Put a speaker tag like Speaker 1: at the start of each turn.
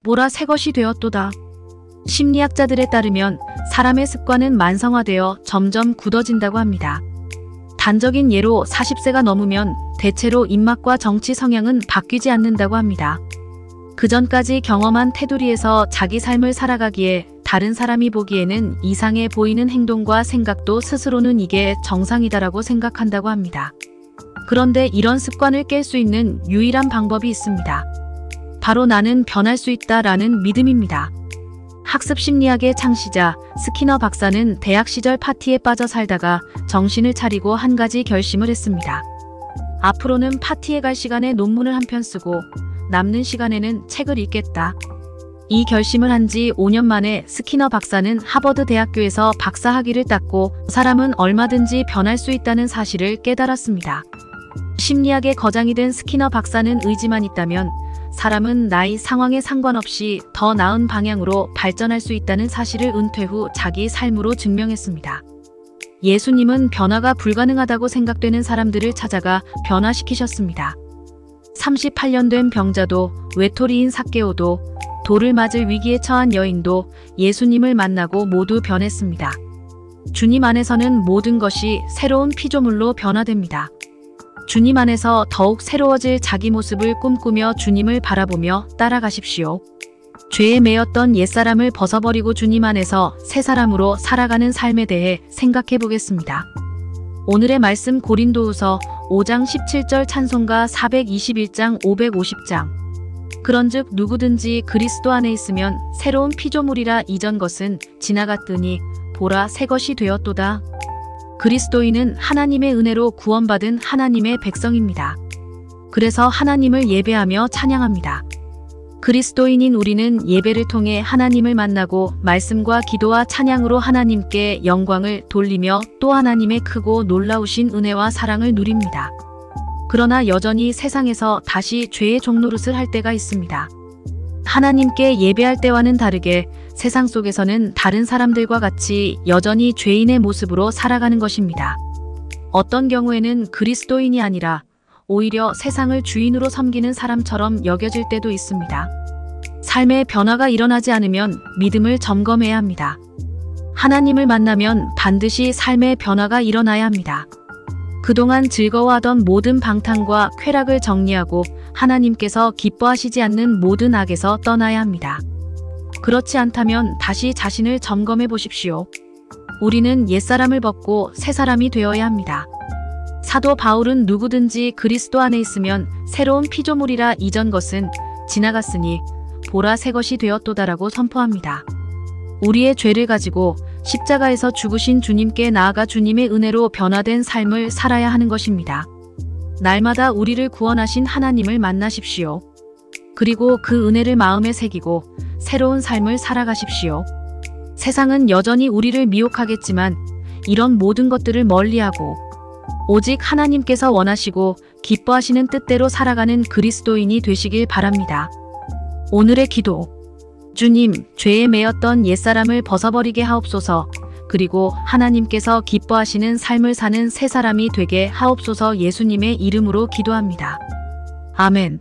Speaker 1: 보라 새 것이 되었도다. 심리학자들에 따르면 사람의 습관은 만성화되어 점점 굳어진다고 합니다. 단적인 예로 40세가 넘으면 대체로 입맛과 정치 성향은 바뀌지 않는다고 합니다. 그전까지 경험한 테두리에서 자기 삶을 살아가기에 다른 사람이 보기에는 이상해 보이는 행동과 생각도 스스로는 이게 정상이다라고 생각한다고 합니다. 그런데 이런 습관을 깰 수 있는 유일한 방법이 있습니다. 바로 나는 변할 수 있다라는 믿음입니다. 학습 심리학의 창시자 스키너 박사는 대학 시절 파티에 빠져 살다가 정신을 차리고 한 가지 결심을 했습니다. 앞으로는 파티에 갈 시간에 논문을 한 편 쓰고 남는 시간에는 책을 읽겠다. 이 결심을 한 지 5년 만에 스키너 박사는 하버드 대학교에서 박사 학위를 땄고 사람은 얼마든지 변할 수 있다는 사실을 깨달았습니다. 심리학의 거장이 된 스키너 박사는 의지만 있다면 사람은 나이 상황에 상관없이 더 나은 방향으로 발전할 수 있다는 사실을 은퇴 후 자기 삶으로 증명했습니다. 예수님은 변화가 불가능하다고 생각되는 사람들을 찾아가 변화시키셨습니다. 38년 된 병자도, 외톨이인 삭개오도, 돌을 맞을 위기에 처한 여인도 예수님을 만나고 모두 변했습니다. 주님 안에서는 모든 것이 새로운 피조물로 변화됩니다. 주님 안에서 더욱 새로워질 자기 모습을 꿈꾸며 주님을 바라보며 따라가십시오. 죄에 매였던 옛사람을 벗어버리고 주님 안에서 새 사람으로 살아가는 삶에 대해 생각해 보겠습니다. 오늘의 말씀 고린도후서 5장 17절 찬송가 421장 550장. 그런즉 누구든지 그리스도 안에 있으면 새로운 피조물이라 이전 것은 지나갔더니 보라 새 것이 되었도다. 그리스도인은 하나님의 은혜로 구원받은 하나님의 백성입니다. 그래서 하나님을 예배하며 찬양합니다. 그리스도인인 우리는 예배를 통해 하나님을 만나고 말씀과 기도와 찬양으로 하나님께 영광을 돌리며 또 하나님의 크고 놀라우신 은혜와 사랑을 누립니다. 그러나 여전히 세상에서 다시 죄의 종노릇을 할 때가 있습니다. 하나님께 예배할 때와는 다르게 세상 속에서는 다른 사람들과 같이 여전히 죄인의 모습으로 살아가는 것입니다. 어떤 경우에는 그리스도인이 아니라 오히려 세상을 주인으로 섬기는 사람처럼 여겨질 때도 있습니다. 삶의 변화가 일어나지 않으면 믿음을 점검해야 합니다. 하나님을 만나면 반드시 삶의 변화가 일어나야 합니다. 그동안 즐거워하던 모든 방탕과 쾌락을 정리하고 하나님께서 기뻐하시지 않는 모든 악에서 떠나야 합니다. 그렇지 않다면 다시 자신을 점검해 보십시오. 우리는 옛사람을 벗고 새사람이 되어야 합니다. 사도 바울은 누구든지 그리스도 안에 있으면 새로운 피조물이라 이전 것은 지나갔으니 보라 새 것이 되었도다라고 선포합니다. 우리의 죄를 가지고 십자가에서 죽으신 주님께 나아가 주님의 은혜로 변화된 삶을 살아야 하는 것입니다. 날마다 우리를 구원하신 하나님을 만나십시오. 그리고 그 은혜를 마음에 새기고 새로운 삶을 살아가십시오. 세상은 여전히 우리를 미혹하겠지만 이런 모든 것들을 멀리하고 오직 하나님께서 원하시고 기뻐하시는 뜻대로 살아가는 그리스도인이 되시길 바랍니다. 오늘의 기도. 주님, 죄에 매였던 옛사람을 벗어버리게 하옵소서. 그리고 하나님께서 기뻐하시는 삶을 사는 새 사람이 되게 하옵소서. 예수님의 이름으로 기도합니다. 아멘.